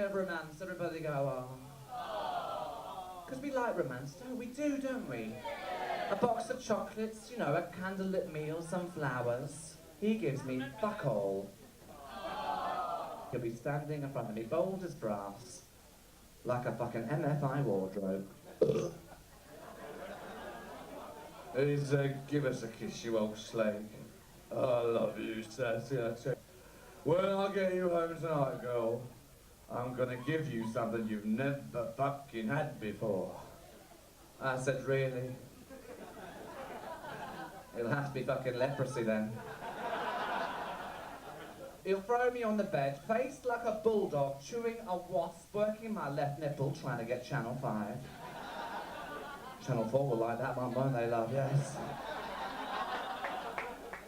of romance, everybody go, oh. Because we like romance, don't we? Don't we? A box of chocolates, you know, a candlelit meal, some flowers. He gives me fuck all. He'll be standing in front of me, bold as brass, like a fucking MFI wardrobe. He's give us a kiss, you old slag. I love you, Sassy. I tell you. When I get you home tonight, girl, I'm gonna give you something you've never fucking had before. I said, really? It'll have to be fucking leprosy then. He'll throw me on the bed, faced like a bulldog, chewing a wasp, working my left nipple, trying to get Channel 5. Channel 4 will like that one, won't they, love? Yes.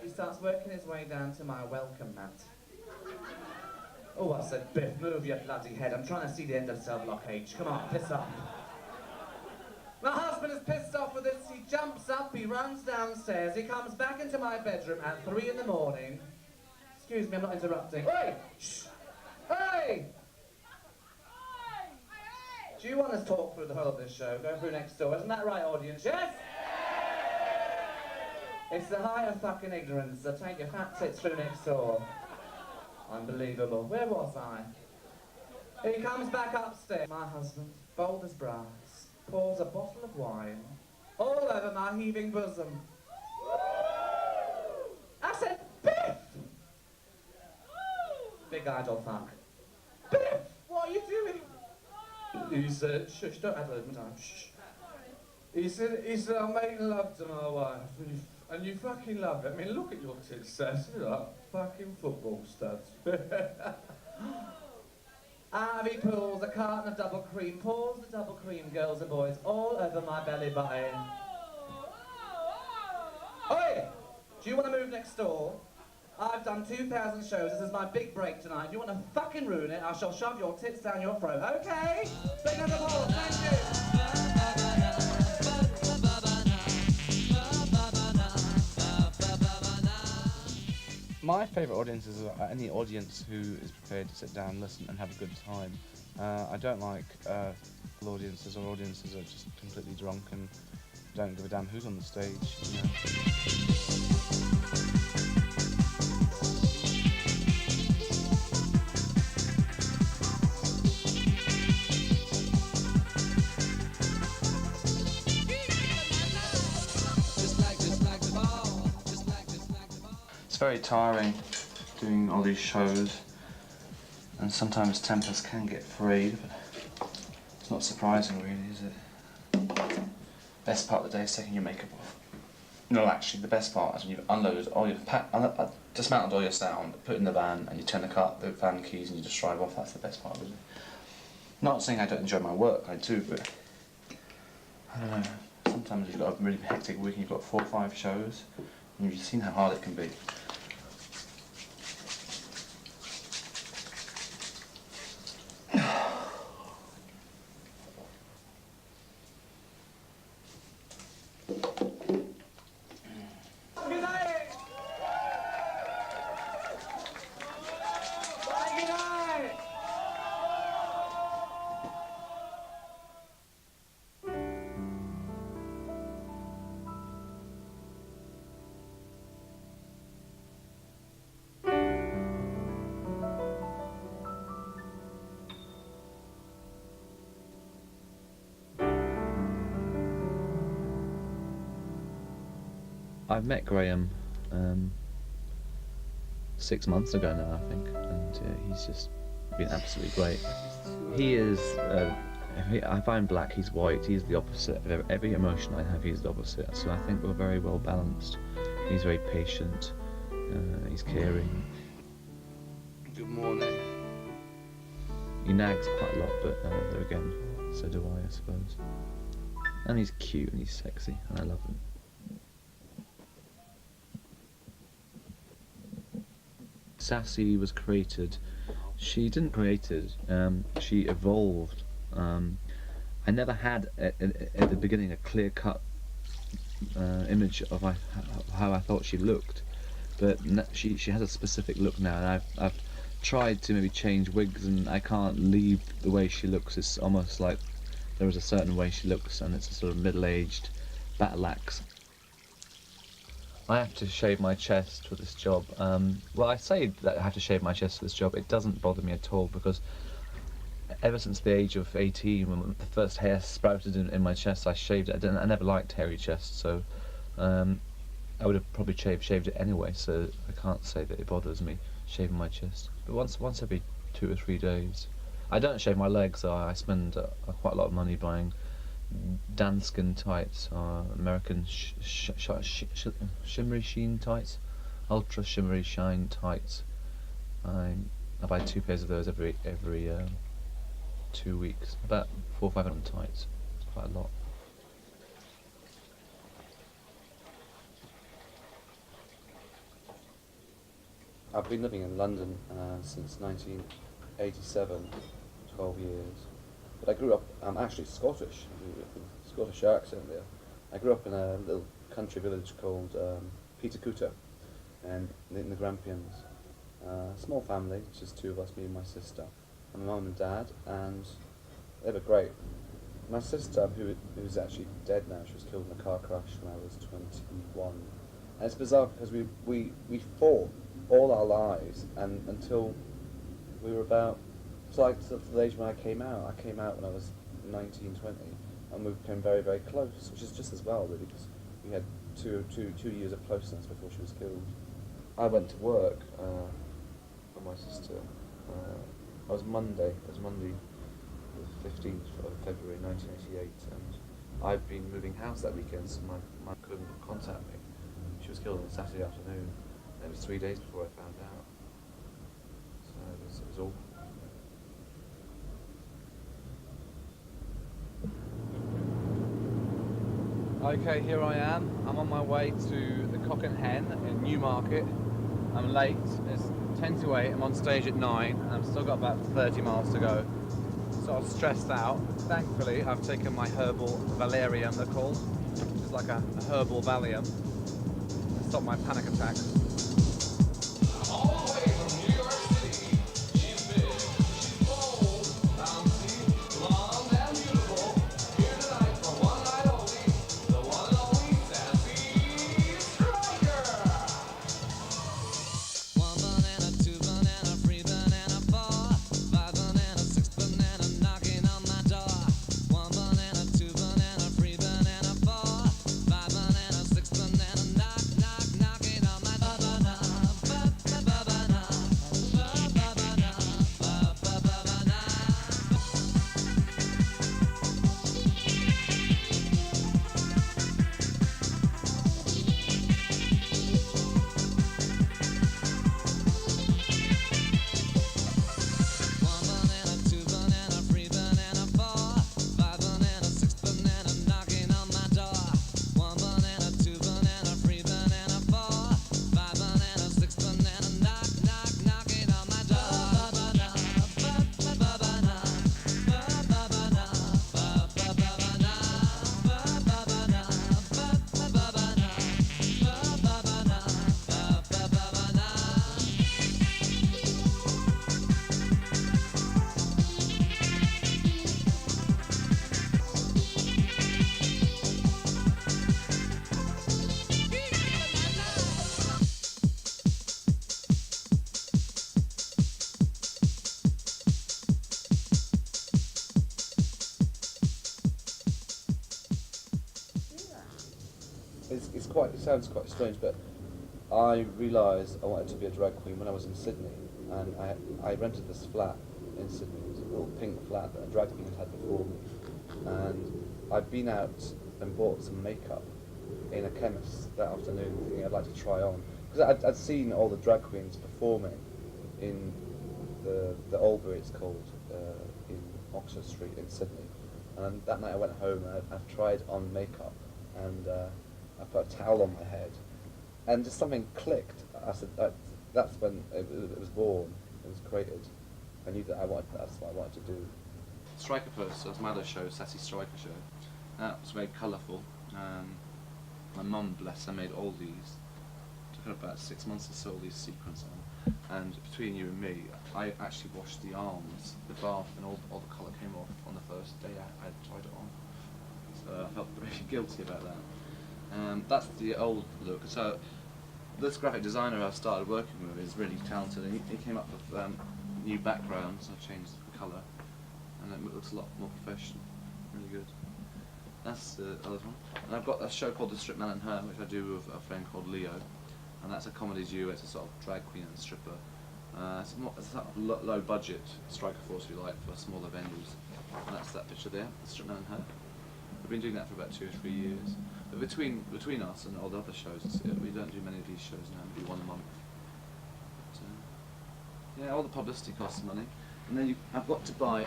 He starts working his way down to my welcome mat. Oh, I said, Biff, move your bloody head. I'm trying to see the end of cell block H. Come on, piss off. My husband is pissed off with this. He jumps up, he runs downstairs, he comes back into my bedroom at 3 in the morning. Excuse me, I'm not interrupting. Hey! Shh! Hey! Do you want to talk through the whole of this show? Go through next door. Isn't that right, audience? Yes? It's the height of fucking ignorance. So take your fat tits through next door. Unbelievable. Where was I? He comes back upstairs. My husband, bold as brass, pours a bottle of wine all over my heaving bosom. I said, Biff! Big-eyed old fuck. Biff! What are you doing? He said, shush, don't add it, madame, shh. He said, I'm making love to my wife, and you fucking love it. I mean, look at your tits, Sass, you're like fucking football studs. He pulls a carton of double cream, pours the double cream, girls and boys, all over my belly button. Oi! Do you want to move next door? I've done 2,000 shows, this is my big break tonight. If you want to fucking ruin it, I shall shove your tits down your throat. Okay? Big hand of applause, thank you. My favourite audiences are any audience who is prepared to sit down, listen and have a good time. I don't like audiences or audiences that are just completely drunk and don't give a damn who's on the stage. You know? It's very tiring doing all these shows, and sometimes tempers can get frayed, but it's not surprising really, is it? Best part of the day is taking your makeup off. No, actually, the best part is when you've unloaded all your dismantled all your sound, put it in the van, and you turn the van keys and you just drive off. That's the best part, really. Not saying I don't enjoy my work, I do, but I don't know. Sometimes you've got a really hectic week and you've got 4 or 5 shows, and you've seen how hard it can be. I've met Graham 6 months ago now, I think, and he's just been absolutely great. He is, if I'm black, he's white. He's the opposite of every emotion I have. He's the opposite. So I think we're very well balanced. He's very patient. He's caring. Good morning. He nags quite a lot, but there again, so do I suppose. And he's cute and he's sexy, and I love him. Sassy was created, she didn't create it, she evolved. I never had at the beginning a clear-cut image of how I thought she looked, but she has a specific look now, and I've tried to maybe change wigs, and I can't leave the way she looks. It's almost like there is a certain way she looks, and it's a sort of middle-aged battle axe. I have to shave my chest for this job. Well, I say that I have to shave my chest for this job. It doesn't bother me at all, because ever since the age of 18, when the first hair sprouted in my chest, I shaved it. I never liked hairy chests, so I would have probably shaved it anyway, so I can't say that it bothers me shaving my chest. But once every 2 or 3 days. I don't shave my legs. I spend quite a lot of money buying Danskin tights, American shimmery sheen tights, ultra shimmery shine tights. I buy 2 pairs of those every 2 weeks. About 400 or 500 tights. It's quite a lot. I've been living in London since 1987, 12 years. But I grew up, I'm actually Scottish, Scottish accent there. I grew up in a little country village called Petercuta, and in the Grampians. Small family, just 2 of us, me and my sister, and my mum and dad, and they were great. My sister, who's actually dead now, she was killed in a car crash when I was 21. And it's bizarre because we fought all our lives, and until we were about, it's like the age when I came out when I was 19, 20, and we became very, very close, which is just as well, really, because we had two years of closeness before she was killed. I went to work for my sister. It was Monday the 15th of February 1988, and I'd been moving house that weekend, so my couldn't contact me. She was killed on a Saturday afternoon. It was 3 days before I found out. So it was awful. Okay, here I am. I'm on my way to the Cock and Hen in Newmarket. I'm late. It's 10 to 8. I'm on stage at 9. And I've still got about 30 miles to go. So I'm stressed out. Thankfully, I've taken my herbal Valerium, they're called. It's like a herbal Valium. To stop my panic attacks. It sounds quite strange, but I realised I wanted to be a drag queen when I was in Sydney, and I rented this flat in Sydney. It was a little pink flat that a drag queen had before me, and I'd been out and bought some makeup in a chemist that afternoon, thinking I'd like to try on, because I'd seen all the drag queens performing in the Albury, it's called, in Oxford Street in Sydney, and that night I went home and I tried on makeup, and I put a towel on my head, and just something clicked. I said, that's when it was born, it was created. I knew that that's what I wanted to do. Striker poster, that's my other show, Sassy Striker show. That was very colourful. My mum, bless her, made all these. It took her about 6 months to sew all these sequins on. And between you and me, I actually washed the arms, the bath, and all the colour came off on the first day I tried it on. So I felt really guilty about that. That's the old look. So this graphic designer I started working with is really talented, and he came up with new backgrounds. I changed the colour, and it looks a lot more professional. Really good. That's the other one. And I've got a show called The Stripman and Her, which I do with a friend called Leo, and that's a comedy duo. It's a sort of drag queen and stripper. It's a sort of low budget striker force, if you like, for smaller venues. And that's that picture there, The Stripman and Her. We've been doing that for about 2 or 3 years. But between us and all the other shows, we don't do many of these shows now. We do one a month. So, yeah, all the publicity costs money, and then I've got to buy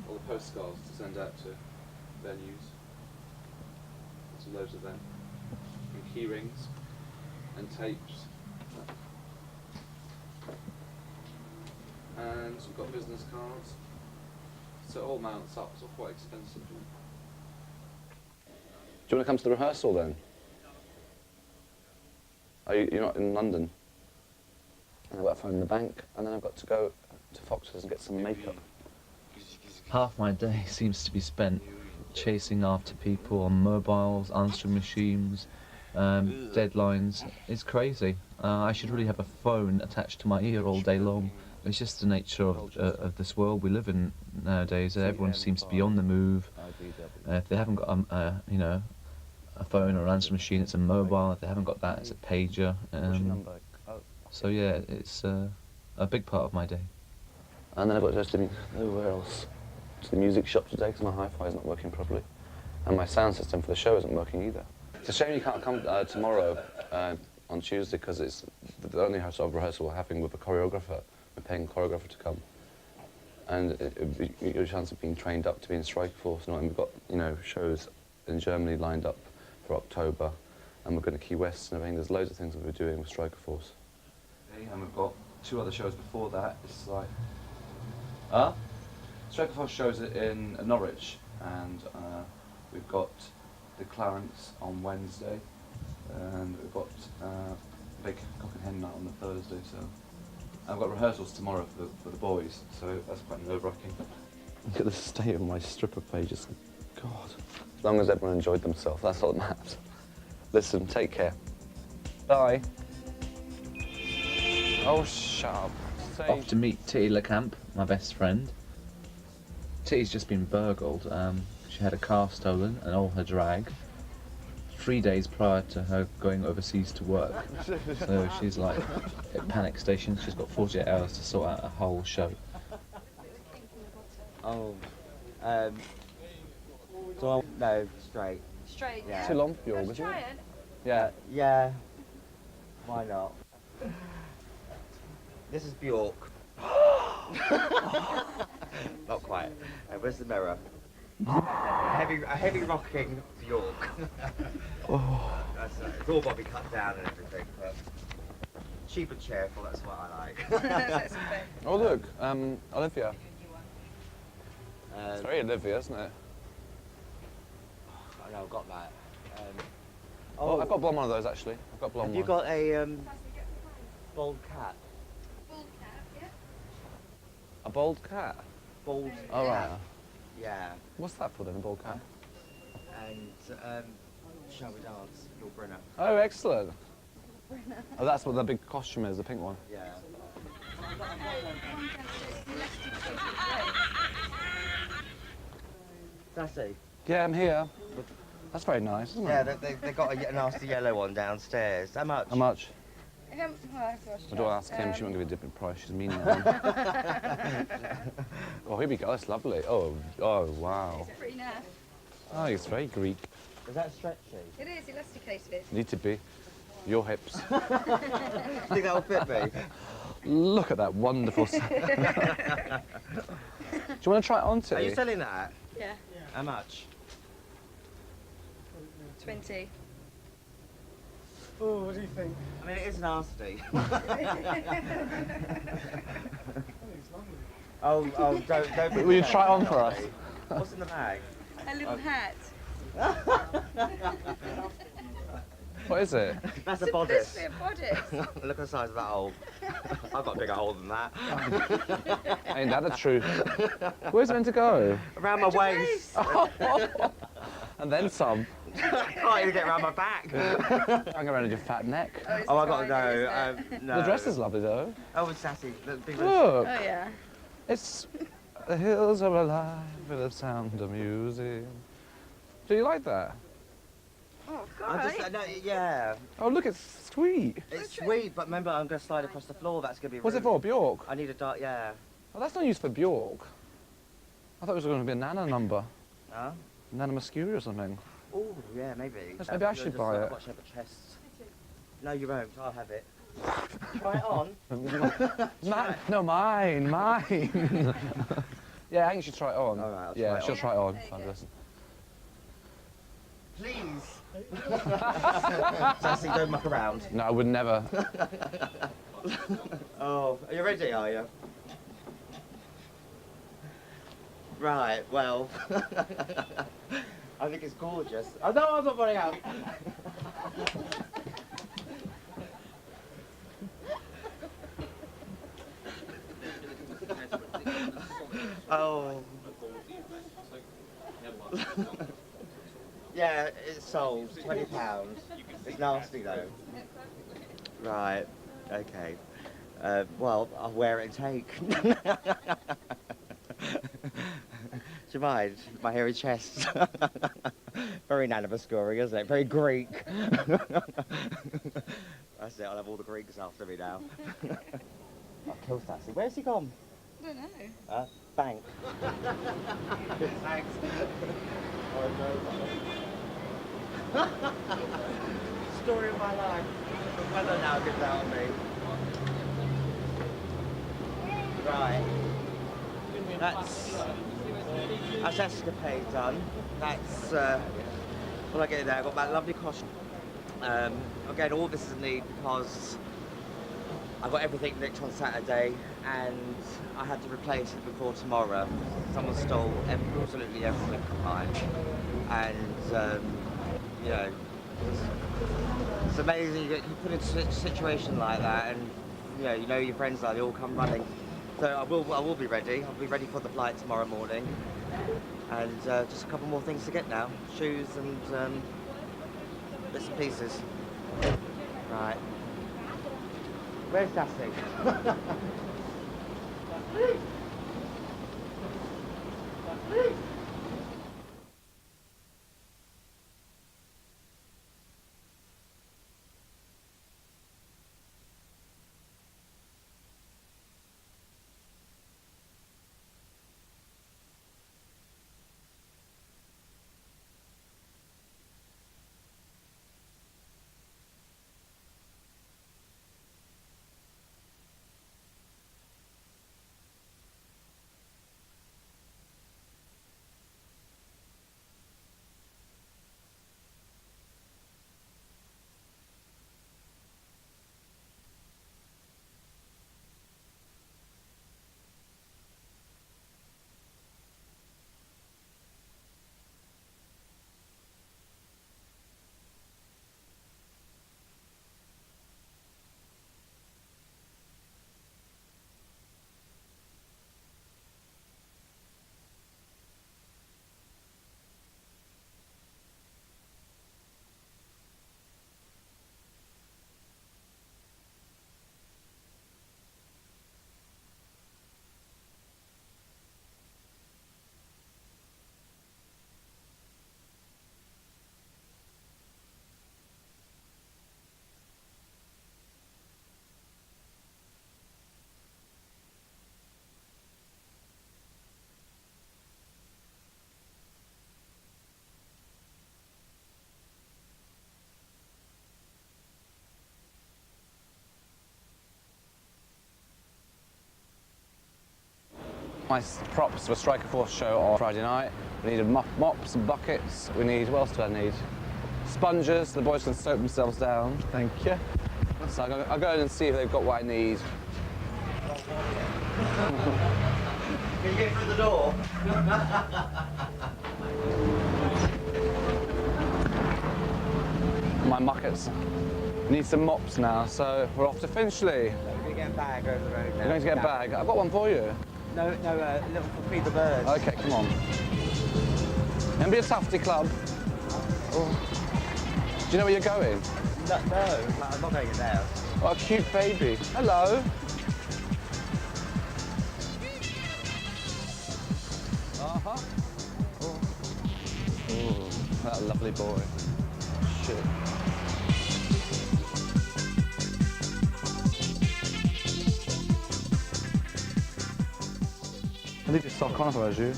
all the postcards to send out to venues. There's loads of them, and key rings, and tapes. And we've got business cards. So it all mounts up, it's all quite expensive. Do you want to come to the rehearsal then? You're not in London? And I've got a phone in the bank, and then I've got to go to Fox's and get some makeup. Half my day seems to be spent chasing after people on mobiles, answering machines, deadlines. It's crazy. I should really have a phone attached to my ear all day long. It's just the nature of this world we live in nowadays. Everyone seems to be on the move. If they haven't got a phone or an answering machine, it's a mobile. If they haven't got that, it's a pager. So yeah, it's a big part of my day. And then I've got to go nowhere else. To the music shop today because my hi-fi is not working properly, and my sound system for the show isn't working either. It's a shame you can't come tomorrow on Tuesday because it's the only sort of rehearsal we're having with a choreographer. We're paying a choreographer to come, and your chance of being trained up to be in Strike Force. And we've got shows in Germany lined up for October, and we're going to Key West and everything. There's loads of things that we're doing with Striker Force. And we've got 2 other shows before that. It's like, Striker Force shows it in Norwich, and we've got the Clarence on Wednesday, and we've got a big cock and hen night on the Thursday. So I've got rehearsals tomorrow for the boys, so that's quite nerve-wracking. Look at the state of my stripper pages. God. As long as everyone enjoyed themselves, that's all that matters. Listen, take care. Bye. Oh, shut up. Off to meet Titty LeCamp, my best friend. Titty's just been burgled. She had a car stolen and all her drag 3 days prior to her going overseas to work. So she's like at panic station. She's got 48 hours to sort out a whole show. Oh, no, straight. Straight. Yeah. Too long for you all, Let's wasn't try it? it. Yeah. Yeah. Why not? This is Bjork. Not quite. Where's the mirror? A heavy rocking Bjork. It's all Bobby cut down and everything, but cheap and cheerful, that's what I like. Oh look, Olivia. It's very Olivia, isn't it? I know, I've got that. Oh, I've got blonde one of those actually. I've got blonde Have you one. got a bald cat? Bald cat, yeah. A bald cat? Bald. Oh right. Yeah. What's that for then, a bald cat? And shall we dance? Your Brenner. Oh, excellent. Oh, that's what the big costume is, the pink one. Yeah. Sassy. Yeah, I'm here. That's very nice, isn't Yeah, it? they got a nasty yellow one downstairs. How much? How much? Oh gosh. I don't ask Kim, she won't give you a different price, she's mean that one. Oh, here we go, that's lovely. Oh, wow. It's pretty naff. Oh, it's very Greek. Is that stretchy? It is elasticated. Need to be. Your hips. Think that'll fit me? Look at that wonderful... Do you want to try it on, Tilly? Are you selling that? Yeah. How much? 20. Oh, what do you think? I mean, it is nasty. Oh, don't be Will you try it on for us? What's in the bag? A little hat. What is it? That's a It's bodice. supposed to be a bodice. Look at the size of that hole. I've got a bigger hole than that. Ain't that the truth? Where's it meant to go? Around my waist. And then some. I can't even get around my back. Hang around your fat neck. Oh, it's Oh, I gotta tiny, go. isn't it? No. The dress is lovely though. Oh, it's Sassy. The big Look, Oh, yeah. it's the hills are alive with the sound of music. Do you like that? Oh, I'm God. just, no, yeah. Oh, look, it's sweet. It's sweet, but remember, I'm gonna slide across the floor. That's gonna be. What's it rude. for? Bjork? I need a dark. Yeah. Oh, that's not used for Bjork. I thought it was going to be a Nana number. Huh? Nana Muscuri or something. Oh, yeah, maybe. Yes, maybe I should buy it. Watch over chests. No, you won't. I'll have it. Try it on. No, mine. Yeah, I think you should try it on. All right, I'll yeah, try it she'll on. try it on. There you go. Fabulous. Please. Sassy, don't muck around. No, I would never. Oh, are you ready, are you? Right, well. I think it's gorgeous. Oh, no, I'm not running out. Oh. Yeah, it's sold. £20. It's nasty though. Right. Okay. Well, I'll wear it and take. Do you mind? My hairy chest. Very Nana Muscuri, isn't it? Very Greek. That's it. I'll have all the Greeks after me now. I'll kill Sassy. Where's he gone? I don't know. Bank. Thanks. Story of my life. The weather now gives out on me. Right. That's escapade done. That's what I get in there. I got that lovely costume. Again, all this is neat because I got everything nicked on Saturday and I had to replace it before tomorrow. Someone stole absolutely everything of mine. And, you know, it's amazing you put into a situation like that and, you know your friends are, they all come running. So I will be ready. I'll be ready for the flight tomorrow morning. And just a couple more things to get now. Shoes and bits and pieces. Right. Where's Sassy? My props for Striker Force show on Friday night. We needed mops and buckets. We need, what else do I need? Sponges, the boys can soap themselves down. Thank you. So I'll go in and see if they've got what I need. Can you get through the door? my muckets. Need some mops now, so we're off to Finchley. We're going to get a bag over the road now. You're going to get a bag? I've got one for you. No, a little for feed the birds. Okay, come on. Remember your Tufty Club? Oh. Do you know where you're going? No, I'm not going in there. Oh, a cute baby. Hello. Uh-huh. Oh, that lovely boy. Shit. I leave your sock on if I was you.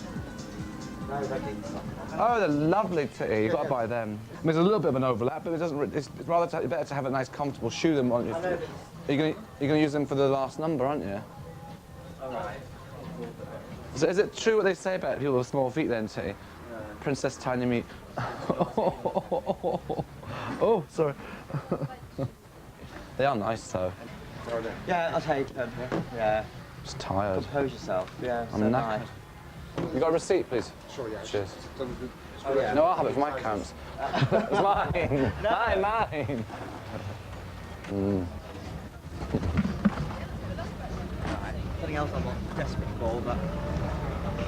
No, I don't need some. Oh, they're lovely titty. You've got to buy them. I mean, there's a little bit of an overlap, but it doesn't. It's rather better to have a nice, comfortable shoe than one. You're gonna use them for the last number, aren't you? All right. So is it true what they say about people with small feet then, Titty? Yeah. Princess Tiny Meat. Oh, sorry. They are nice though. Yeah, I'll take them. Yeah. Just tired. Compose yourself. Yeah, I'm so knackered. nice. You got a receipt, please? Sure, yeah. Cheers. Oh, yeah. No, I'll have it for my accounts. It's mine. Mine. Something else I'm not desperate for, but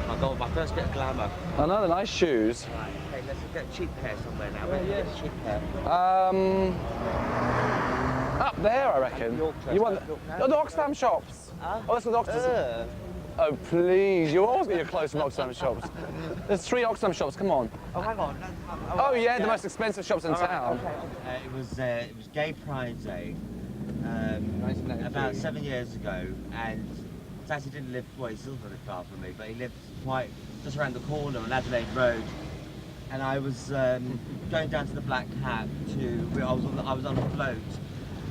I'll go with my first bit of glamour. I know, they're nice shoes. Right, okay, let's get a cheap pair somewhere now. Where's a cheap pair? Up there, I reckon. You want the Oxfam shops? Huh? Oh, that's the doctors. Oh, please. You always get your clothes from Oxfam shops. There's 3 Oxfam shops, come on. Oh, hang on. Oh, yeah, the most expensive shops in town. Okay. It was Gay Pride Day about 7 years ago, and Sassy didn't live, well, he still doesn't live far from me, but he lived quite just around the corner on Adelaide Road. And I was going down to the Black Cat I was on a float,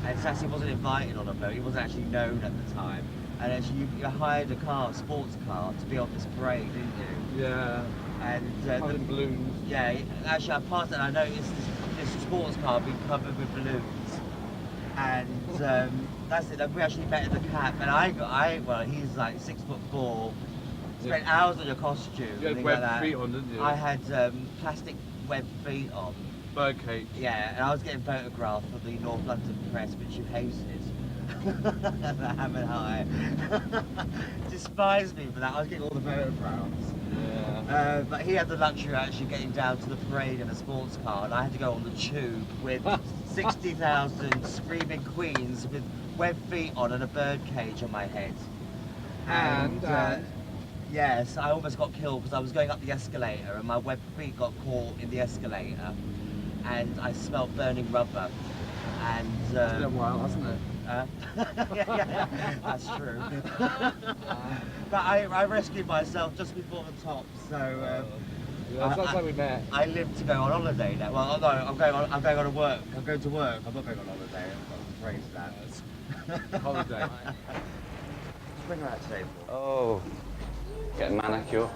and Sassy wasn't invited on a boat. He wasn't actually known at the time. And actually, you hired a sports car, to be on this parade, didn't you? Yeah. And Covered in balloons. yeah, actually, I passed it and I noticed this sports car being covered with balloons. And that's it. We actually met at the Cap, and well, he's like 6'4". Spent hours on your costume. You had and webbed like that. feet on, didn't you? I had plastic webbed feet on. Birdcage. Yeah, and I was getting photographed for the North London press, which you hated. The Hammer High. Despised me for that. I was getting all the photographs. Yeah. But he had the luxury of actually getting down to the parade in a sports car, and I had to go on the tube with 60,000 screaming queens with webbed feet on and a birdcage on my head. And yes, I almost got killed because I was going up the escalator and my webbed feet got caught in the escalator, and I smelled burning rubber. And It's been a while, hasn't it? yeah, that's true. But I rescued myself just before the top, so Yeah, that's like we met. I live to go on holiday now. Well, no, I'm going on work. I'm going to work. I'm not going on holiday. I'm not afraid of that. Holiday. Just bring her out today. Oh, get a manicure.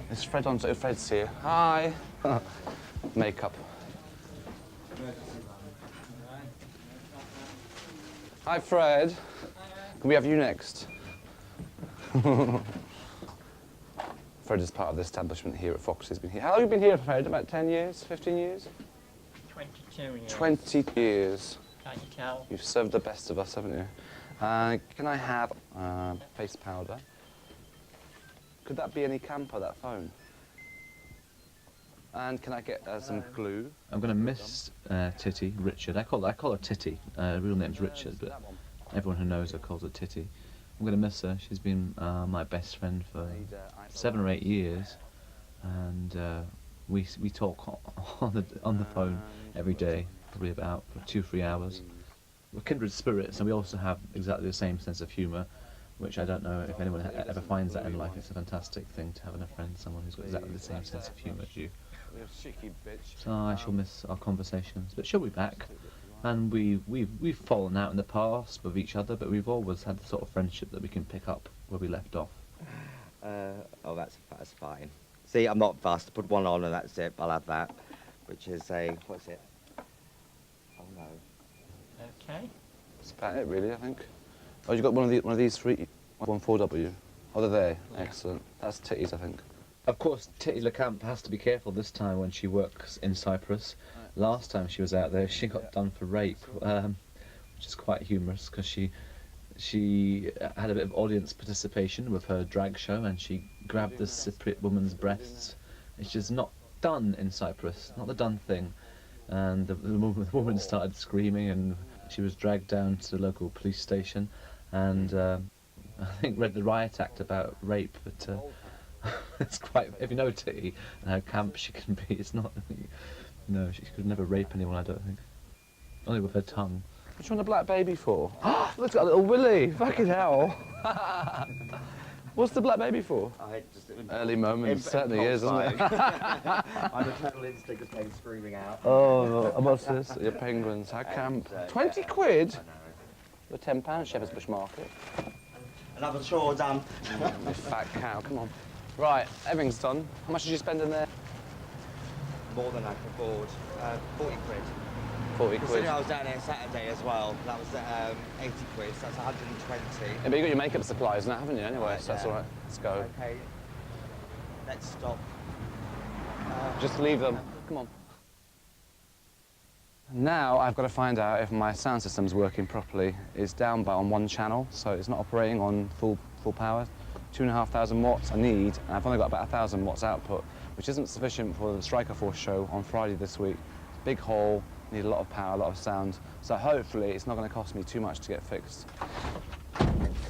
Is Fred on? Fred's here. Hi. Makeup. Hi, Fred. Can we have you next? Fred is part of the establishment here at Fox. He's been here. How long have you been here, Fred? About 10 years? 15 years? 22 years. 20 years. Can't you tell? You've served the best of us, haven't you? Can I have face powder? Could that be any camper, that phone? And can I get some glue? I'm going to miss Titty, Richard. I call her Titty. Real name's Richard, but everyone who knows her calls her Titty. I'm going to miss her. She's been my best friend for 7 or 8 years, and we talk on the phone every day, probably about 2-3 hours. We're kindred spirits, and we also have exactly the same sense of humour, which I don't know if anyone ever finds that in life. It's a fantastic thing to have in a friend, someone who's got exactly the same sense of humour as you. So I shall miss our conversations, but she'll be back. And we've fallen out in the past with each other, but we've always had the sort of friendship that we can pick up where we left off. Oh, that's fine. See, I'm not fast. Put one on and that's it. I'll have that, which is what's it? Oh no. Okay. That's about it, really, I think. Oh, you got one of these 3, 1 4W. Oh, they're there. Excellent. That's titties, I think. Of course, Titty LeCamp has to be careful this time when she works in Cyprus. Last time she was out there, she got done for rape, which is quite humorous because she had a bit of audience participation with her drag show, and she grabbed this Cypriot woman's breasts. It's just not done in Cyprus, not the done thing. And the woman started screaming, and she was dragged down to the local police station, and I think read the riot act about rape, but it's quite, if you know Titty and how camp she can be, it's not, no, she could never rape anyone, I don't think. Only with her tongue. What do you want a black baby for? Look at that little Willy, fucking hell. What's the black baby for? Early moments, certainly is, isn't it? I'm a total instinct of pain screaming out. Oh, what's this? Your penguins, how camp. 20 quid? For £10 Shepherd's Bush Market. Another chore done. You fat cow, come on. Right, everything's done. How much did you spend in there? More than I could afford. 40 quid. 40 quid. Considering I was down here Saturday as well, that was 80 quid, so that's 120. Yeah, but you got your makeup supplies now, haven't you, anyway, so that's all right. Let's go. Okay. Let's stop. Just leave them. Come on. Now I've got to find out if my sound system's working properly. It's down on one channel, so it's not operating on full power. 2,500 watts I need, and I've only got about 1,000 watts output, which isn't sufficient for the Striker Force show on Friday this week. Big hole, need a lot of power, a lot of sound, so hopefully it's not going to cost me too much to get fixed.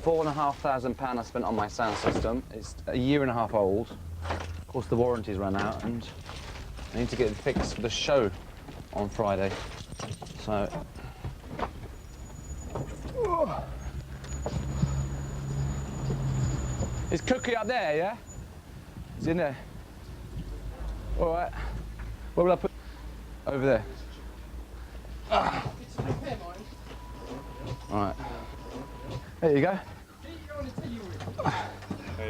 £4,500 I spent on my sound system. It's a year and a half old. Of course the warranty's run out, and I need to get it fixed for the show on Friday. So is Cookie up there, yeah? Is he in there? All right. Where will I put? Over there. All right. There you go.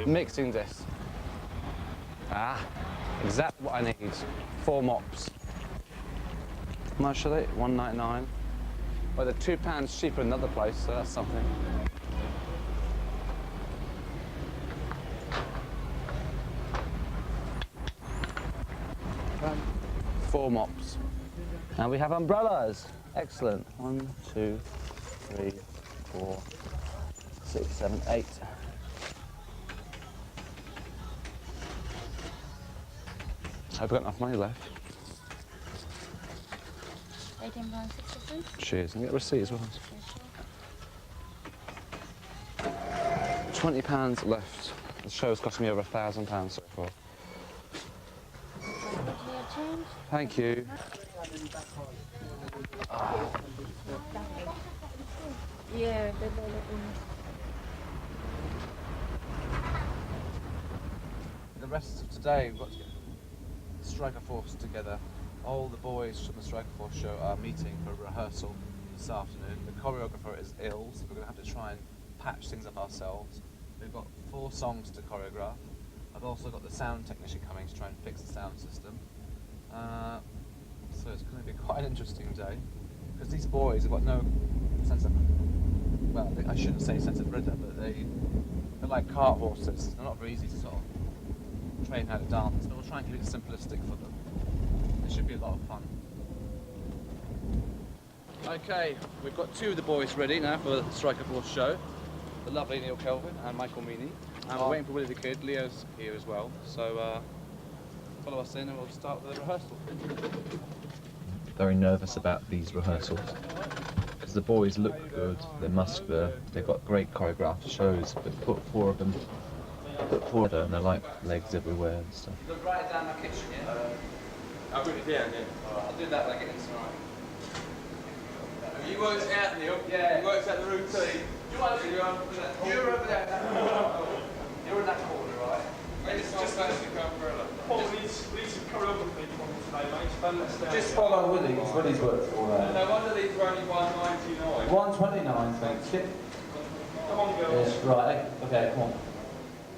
Mixing disc. Exactly what I need. 4 mops. How much are they? £1.99. Well, they're £2 cheaper in another place, so that's something. Four mops. And we have umbrellas. Excellent. 1, 2, 3, 4, 6, 7, 8. Hope I've got enough money left. £18.60. Cheers. And get a receipt as well. £20 left. The show's cost me over £1,000 so far. Thank you. Yeah, The rest of today, we've got to get the Striker Force together. All the boys from the Striker Force show are meeting for rehearsal this afternoon. The choreographer is ill, so we're going to have to try and patch things up ourselves. We've got 4 songs to choreograph. I've also got the sound technician coming to try and fix the sound system. So it's going to be quite an interesting day, because these boys have got no sense of, well, I shouldn't say sense of rhythm, but they're like cart horses. They're not very easy to sort of train how to dance, but we'll try and keep it simplistic for them. It should be a lot of fun. Okay, we've got 2 of the boys ready now for the Striker Force show. The lovely Neil Kelvin and Michael Meany. And we're waiting for Willie the Kid. Leo's here as well. So follow us in and we'll start with the rehearsal. Very nervous about these rehearsals, because the boys look good, they're muscular, they've got great choreographed shows, but put 4 of them, and they're like legs everywhere and stuff. Look right down my kitchen, yeah? I'll bring it down, yeah. I'll do that when I get inside. Have you worked it out, Neil? Yeah. You worked out the routine? You're over there. You're in that corner, right? It's just actually the umbrella. Paul needs some choreography from today, mate. Balance down. Just follow Willie's. Willie's worked all that. No wonder these were only 199. 129, thanks. Yeah. Come on, girls. Right, okay, come on.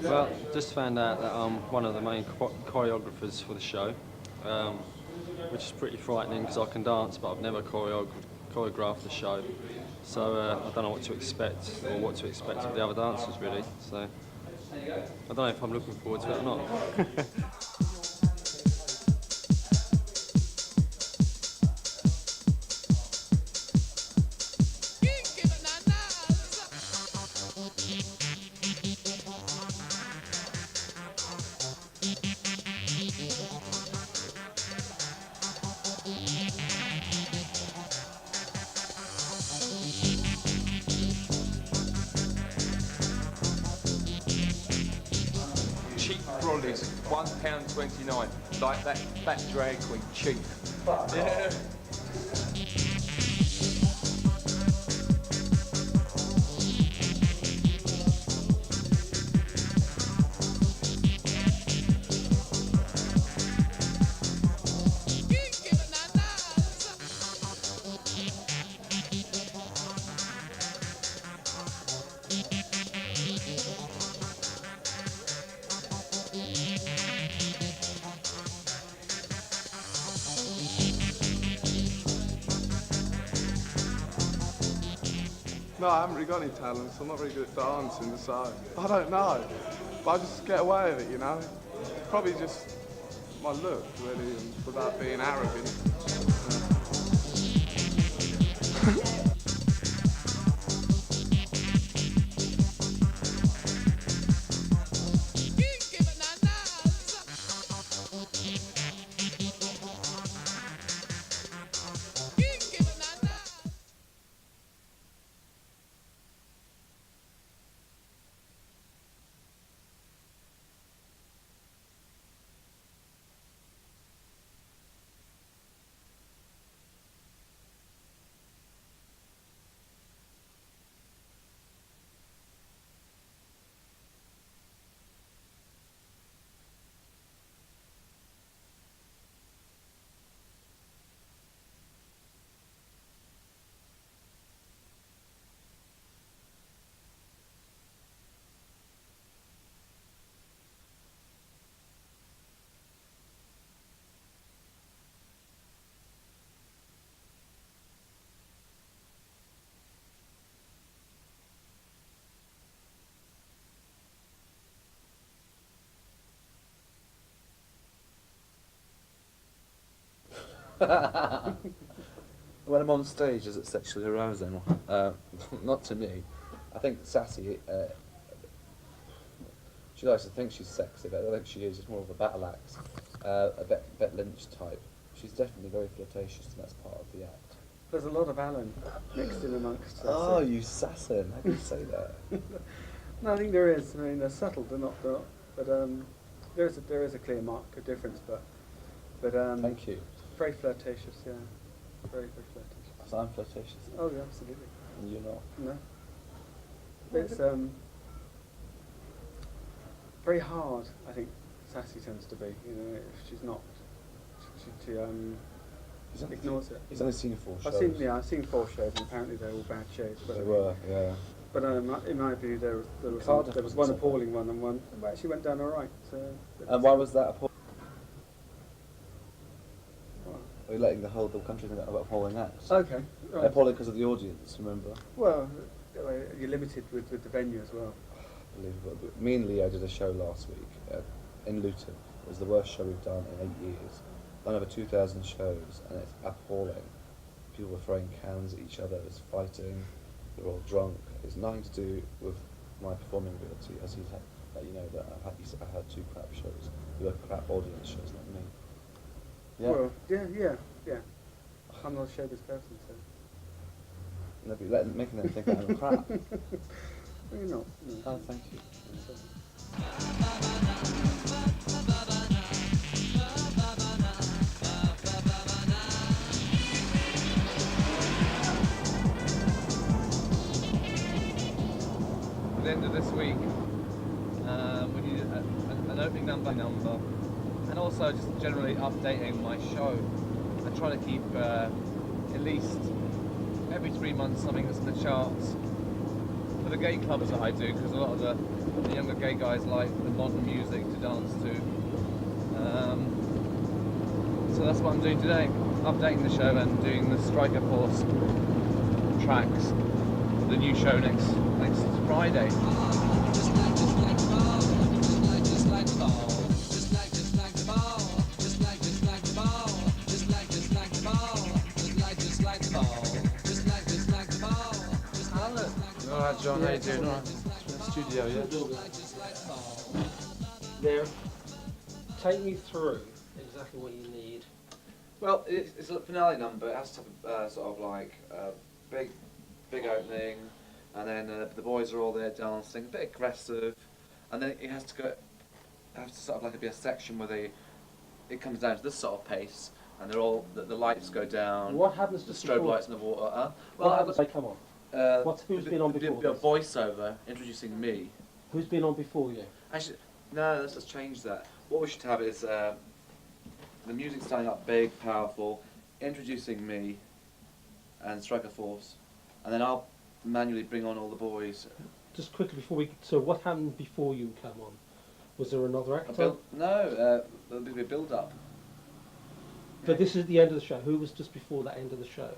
Well, just found out that I'm one of the main choreographers for the show, which is pretty frightening because I can dance, but I've never choreographed the show. So I don't know what to expect, or what to expect of the other dancers, really. So I don't know if I'm looking forward to it or not. Cheap brollies, £1.29. Like that fat drag queen, cheap. Yeah. No, I haven't really got any talents. I'm not really good at dancing, so I don't know. But I just get away with it, you know. Probably just my look, really, and without being arrogant. When I'm on stage, is it sexually arousing? Not to me. I think Sassy, she likes to think she's sexy, but I don't think she is. She's more of a battle axe, a Bet Lynch type. She's definitely very flirtatious, and that's part of the act. There's a lot of Alan mixed in amongst us. Oh, you assassin! How can you say that? No, I think there is. I mean, they're subtle, they're not, but there is a clear mark, a difference, but Thank you. very flirtatious, yeah, very flirtatious. So I'm flirtatious. Oh, yeah, absolutely. And you're not. No. It's very hard, I think. Sassy tends to be. You know, if she's not, she ignores it. He's only seen 4 shows. I've seen 4 shows, and apparently they're all bad shows. But They were, yeah. But in my view, there was Cardiff one appalling one, and one actually went down all right. So. And why was that appalling? Are you letting the whole country think about appalling acts? Okay. Right. Appalling because of the audience, remember? Well, you're limited with the venue as well. Unbelievable. Me and Leo did a show last week in Luton. It was the worst show we've done in 8 years. Done over 2,000 shows, and it's appalling. People were throwing cans at each other, it was fighting, they were all drunk. It's nothing to do with my performing ability, as he's let you know that I had 2 crap shows. They were crap audience shows, not me. Yeah. Well, yeah. I'm not a showbiz person, so. No, but making them think I'm crap. Well, you're not. No. Oh, thank you. At the end of this week, we need an opening number, and also just generally updating my show. I try to keep at least every 3 months something that's in the charts for the gay clubs that I do, because a lot of the younger gay guys like the modern music to dance to. So that's what I'm doing today, updating the show and doing the Striker Force tracks for the new show next Friday. Alright, John, how you doing? Alright, studio, yeah? Now, take me through exactly what you need. Well, it's a finale number. It has to have sort of like a big opening, and then the boys are all there dancing, a bit aggressive, and then it has to sort of like be a section where it comes down to this sort of pace, and they're all the lights go down. What happens the just strobe before? lights in the water? What happens? Come on. Who's been on before? A voiceover introducing me. Who's been on before you? Actually, no, let's just change that. What we should have is the music starting up big, powerful, introducing me and Striker Force, and then I'll manually bring on all the boys. Just quickly before we. So what happened before you come on? Was there another actor? No, there'll be a build-up. But this is the end of the show. Who was just before that end of the show?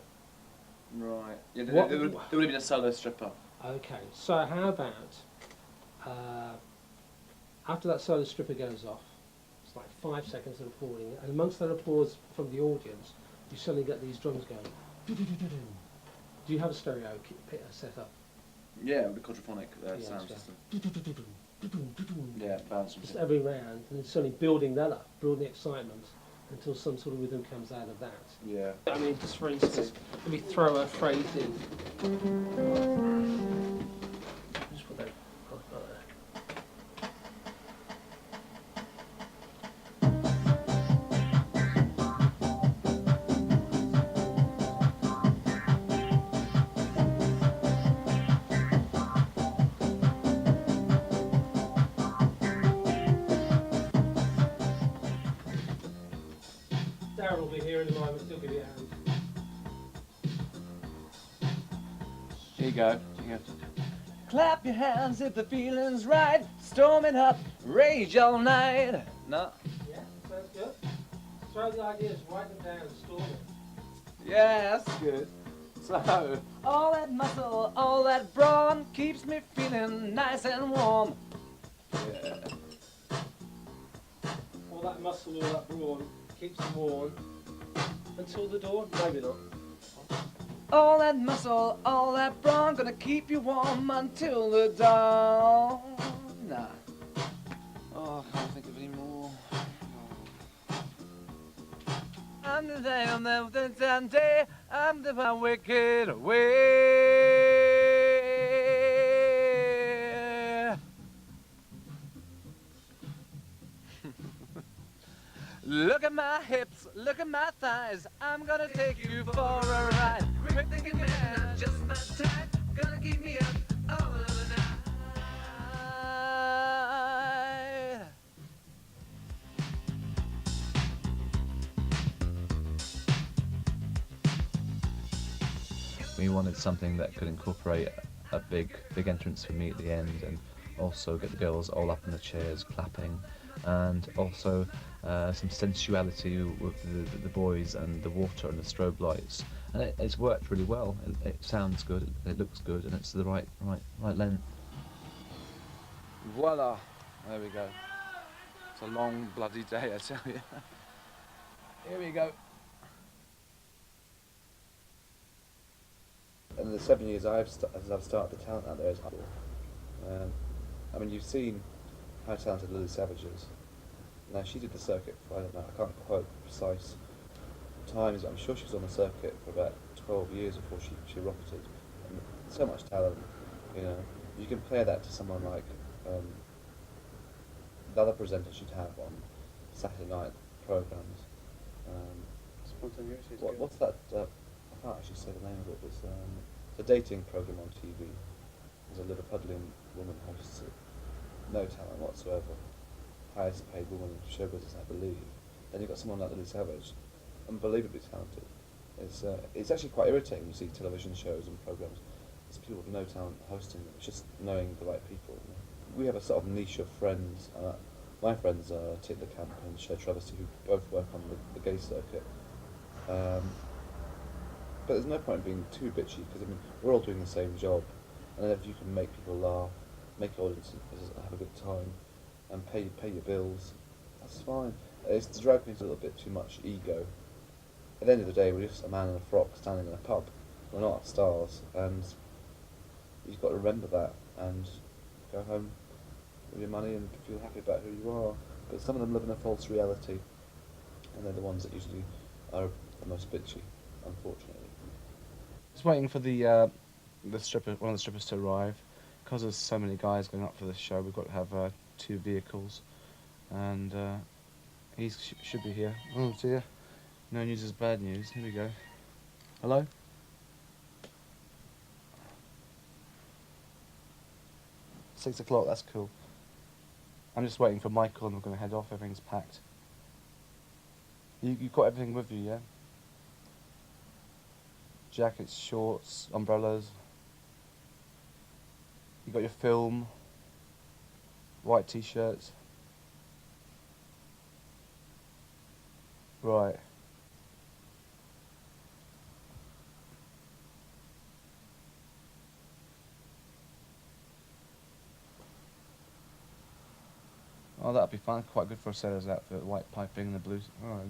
Right. Yeah, there would have been a solo stripper. Okay. So how about after that solo stripper goes off, it's like 5 seconds of applauding, and amongst that applause from the audience, you suddenly get these drums going. Do you have a stereo set up? Yeah, it would be quadraphonic sound system. Yeah, bouncing. Just every round, and it's suddenly building that up, building the excitement, until some sort of rhythm comes out of that. Yeah. I mean, just for instance, let me throw a phrase in. Just put that right there. Darren will be here in a moment, he'll give you a hand. Here you go. Clap your hands if the feeling's right. Storming up, rage all night. No? Yeah, sounds good. Throw the ideas, write them down, store them. Yeah, that's good. So, all that muscle, all that brawn keeps me feeling nice and warm. Yeah. All that muscle, all that brawn keeps them warm until the dawn. Maybe not. All that muscle, all that brawn, gonna keep you warm until the dawn. Nah. Oh, I can't think of any more. I'm the day, I'm the day, I'm the wicked way. Look at my hips, look at my thighs, I'm gonna take you for a ride. Quick thinking man, just my type, gonna keep me up all of the night. We wanted something that could incorporate a big entrance for me at the end, and also get the girls all up in the chairs clapping, and also some sensuality with the boys and the water and the strobe lights, and it's worked really well. It sounds good, it looks good, and it's the right length. Voila! There we go. It's a long bloody day, I tell you. Here we go. In the 7 years as I've started the talent out there is humble. I mean, you've seen how talented Lily Savage is. Now, she did the circuit for, I don't know, I can't quote precise times, but I'm sure she was on the circuit for about 12 years before she rocketed. And so much talent, you know. You compare that to someone like the other presenters she'd have on Saturday night programs. Spontaneity is good. What's that? I can't actually say the name of it. It's a dating program on TV. There's a Liverpudlian woman hosts it. No talent whatsoever. Highest paid woman in show business, I believe. Then you've got someone like Lily Savage, unbelievably talented. It's actually quite irritating when you see television shows and programs. There's people with no talent hosting them. It's just knowing the right people. You know? We have a sort of niche of friends. My friends are Titler Camp and Cher Travesty, who both work on the gay circuit. But there's no point in being too bitchy, because I mean, we're all doing the same job, and if you can make people laugh, make your audience have a good time, and pay your bills, that's fine. It's the drag queen's a little bit too much ego. At the end of the day, we're just a man in a frock standing in a pub. We're not stars, and you've got to remember that and go home with your money and feel happy about who you are. But some of them live in a false reality, and they're the ones that usually are the most bitchy, unfortunately. Just waiting for the stripper, one of the strippers to arrive. Because there's so many guys going up for this show, we've got to have 2 vehicles, and he should be here. Oh dear, no news is bad news. Here we go. Hello? 6 o'clock, that's cool. I'm just waiting for Michael and we're going to head off. Everything's packed. You've got everything with you, yeah? Jackets, shorts, umbrellas. You got your film, white t-shirts. Right. Oh, that'd be fun. Quite good for a sailor's outfit. White piping and the blues. Alright.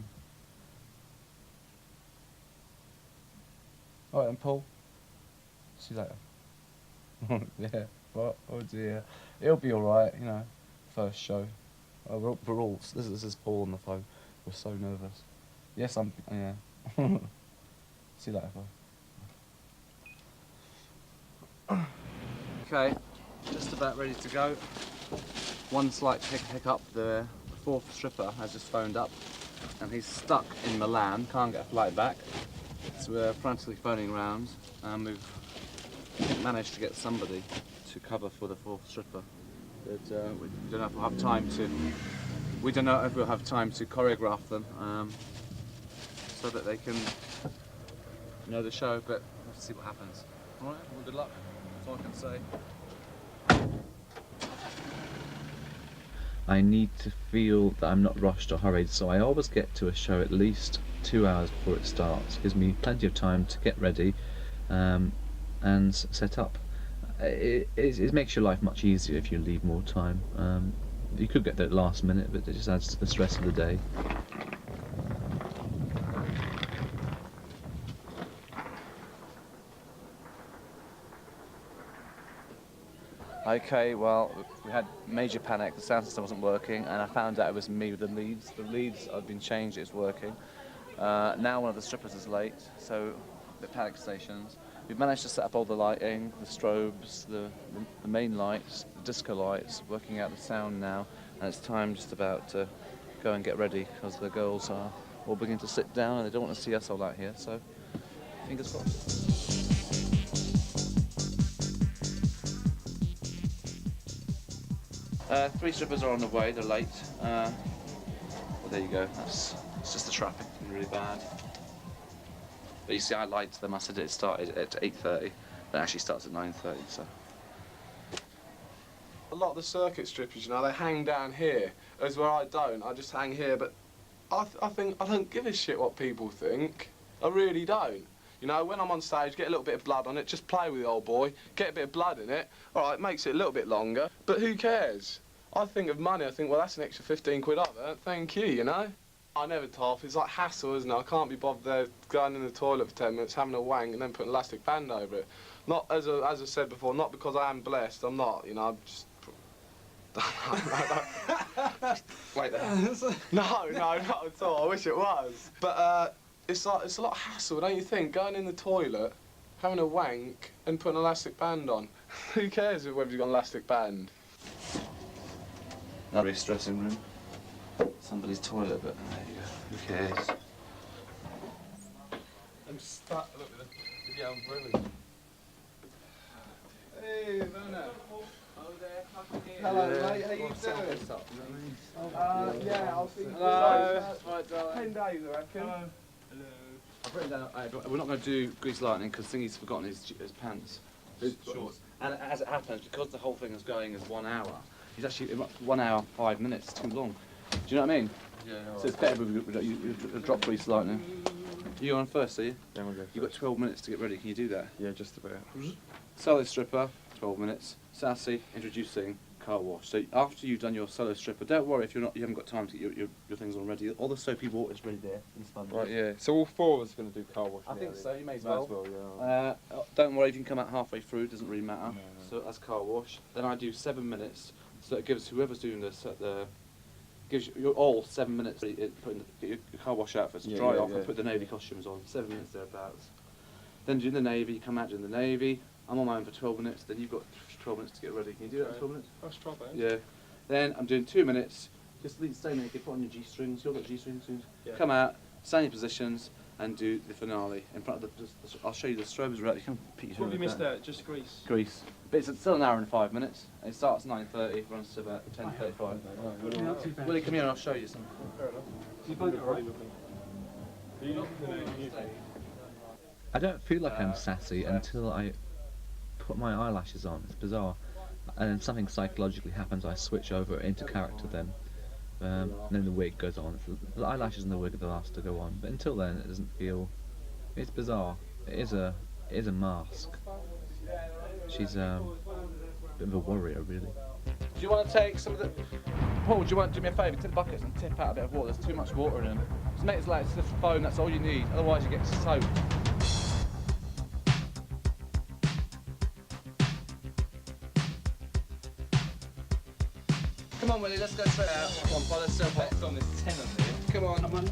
Alright then, Paul. See you later. Yeah. What? Oh dear. It'll be alright, you know. First show. Oh, we're all. This is Paul on the phone. We're so nervous. Yes, I'm. Yeah. See you later, Paul. Okay. Just about ready to go. One slight hiccup, the 4th stripper has just phoned up and he's stuck in Milan, can't get a flight back. So we're frantically phoning around and we've managed to get somebody to cover for the 4th stripper. But we don't know if we'll have time to, choreograph them so that they can know the show, but we'll have to see what happens. Alright, well good luck, that's all I can say. I need to feel that I'm not rushed or hurried, so I always get to a show at least 2 hours before it starts. It gives me plenty of time to get ready and set up. It makes your life much easier if you leave more time. You could get there at the last minute, but it just adds to the stress of the day. Okay, well, we had major panic. The sound system wasn't working, and I found out it was me with the leads. The leads had been changed, it's working. Now one of the strippers is late, so the panic stations. We've managed to set up all the lighting, the strobes, the main lights, the disco lights, working out the sound now, and it's time just about to go and get ready, because the girls are all beginning to sit down, and they don't want to see us all out here, so fingers crossed. 3 strippers are on the way, they're late. But there you go, it's just the traffic, really bad. But you see, I lied to them, I said it started at 8:30, but it actually starts at 9:30, so. A lot of the circuit strippers, you know, they hang down here, as where I don't, I just hang here, but I think I don't give a shit what people think. I really don't. You know, when I'm on stage, get a little bit of blood on it, just play with the old boy, get a bit of blood in it. All right, makes it a little bit longer, but who cares? I think of money, I think, well, that's an extra 15 quid up there, thank you, you know? I never top, it's like hassle, isn't it? I can't be bothered there going in the toilet for 10 minutes, having a wank, and then putting an elastic band over it. Not, as I said before, not because I am blessed, I'm not, you know, I'm just... Wait there. No, not at all, I wish it was. But, it's a lot of hassle, don't you think? Going in the toilet, having a wank, and putting an elastic band on. Who cares whether you've got an elastic band? Not really dressing room. Somebody's toilet, but there you go. Who cares? I'm stuck. Look at the umbrella. Hey, Verna. Hello, mate. How you doing? Yeah, I'll see you. Hello. Right, darling. 10 days, I reckon. Hello. I've written down, we're not going to do Grease Lightning because Thingy's forgotten his pants, his shorts. And as it happens, because the whole thing is going as 1 hour, he's actually 1 hour, 5 minutes too long. Do you know what I mean? Yeah. So it's better if you drop Grease Lightning. You're on first, are you? Yeah, we'll go. You've got 12 minutes to get ready. Can you do that? Yeah, just about. Sally Stripper, 12 minutes. Sassy, introducing car wash. So after you've done your solo stripper, don't worry if you haven't got time to get your things all ready. All the soapy water is ready there in the sponge. Right, yeah. So all four of us are going to do car wash. I think so. You may as May well. as well, yeah. Don't worry if you can come out halfway through. It doesn't really matter. So that's car wash. Then I do 7 minutes. So it gives whoever's doing this gives you all 7 minutes. Putting your car wash outfits to dry off and put the navy costumes on. 7 minutes thereabouts. Then doing the navy. You come out doing the navy. I'm on my own for 12 minutes. Then you've got 12 minutes to get ready. Can you do that in 12 minutes? That's 12 minutes. Yeah. Then I'm doing 2 minutes. Just stay naked. Put on your G-strings. You've got G-strings. Yeah. Come out. Stand in your positions and do the finale in front of I'll show you the strobes right. You can peek your What have you missed out? Just Greece. Greece. But it's still an hour and 5 minutes. It starts at 9:30, runs to about 10:35. Willie, come here and I'll show you something. Fair enough. Do you find it alright? I don't feel like I'm sassy until I put my eyelashes on. It's bizarre. And then something psychologically happens, I switch over into character then. And then the wig goes on. The eyelashes and the wig are the last to go on. But until then, it doesn't feel... It's bizarre. It is a mask. She's a bit of a warrior, really. Do you want to take some of the... Paul, do you want to do me a favour? Take the buckets and tip out a bit of water. There's too much water in them. Just make it like it's just a phone, that's all you need. Otherwise you get soaked. Come on, Willie, let's go straight out. Come on, by the silhouette. On this 10 on there. Come on. Come on.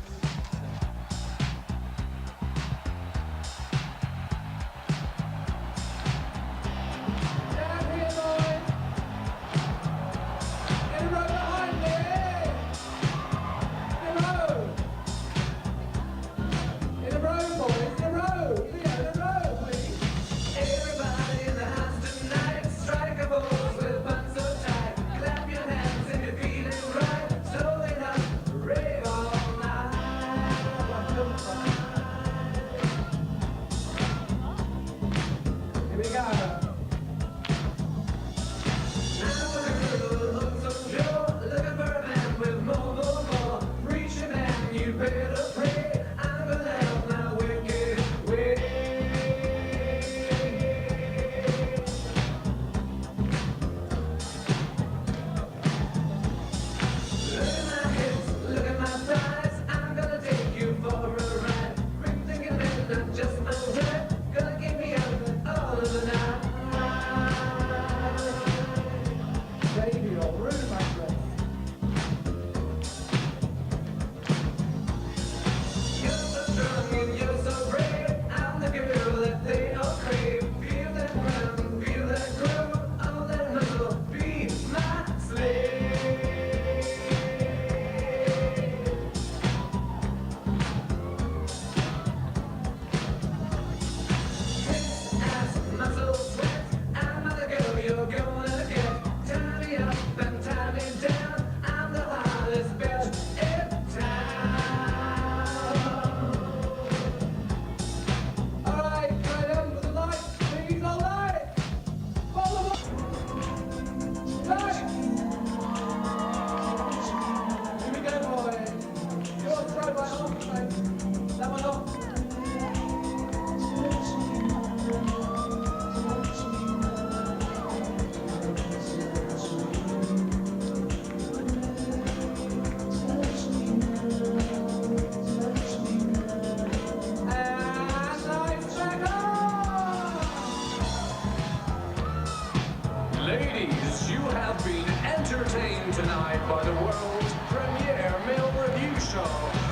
Ladies, you have been entertained tonight by the world's premiere male review show,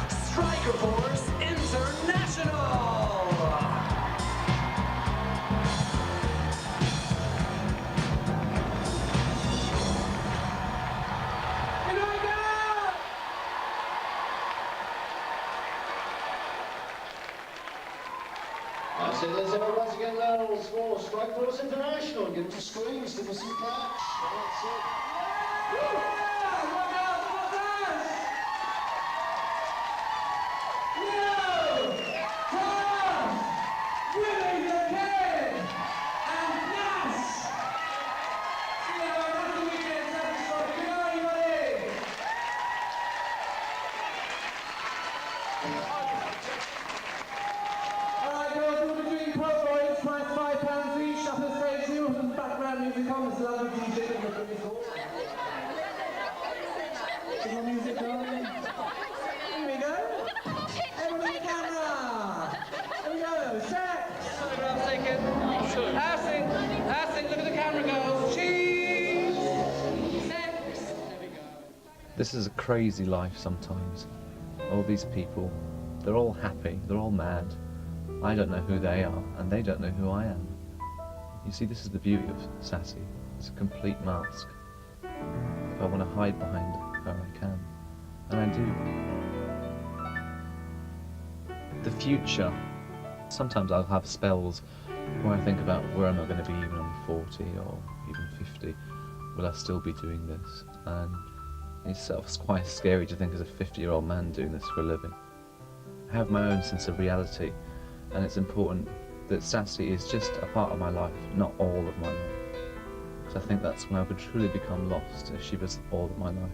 Striker Force International! I see there's everyone's again there on the score. Strike Force International. Give them some screams, give them some claps. That's it. £5 each, up the stage, background music on, this lovely DJ. Good. Passing, look at the camera, girls. Cheese! Sex! There we go. This is a crazy life sometimes. All these people, they're all happy, they're all mad. I don't know who they are, and they don't know who I am. You see, this is the beauty of Sassy. It's a complete mask. If I want to hide behind her, I can. And I do. The future. Sometimes I'll have spells where I think about where am I going to be even I'm 40 or even 50. Will I still be doing this? And it's sort of quite scary to think as a 50-year-old man doing this for a living. I have my own sense of reality, and it's important that Sassy is just a part of my life, not all of my life. Because I think that's when I would truly become lost, if she was all of my life.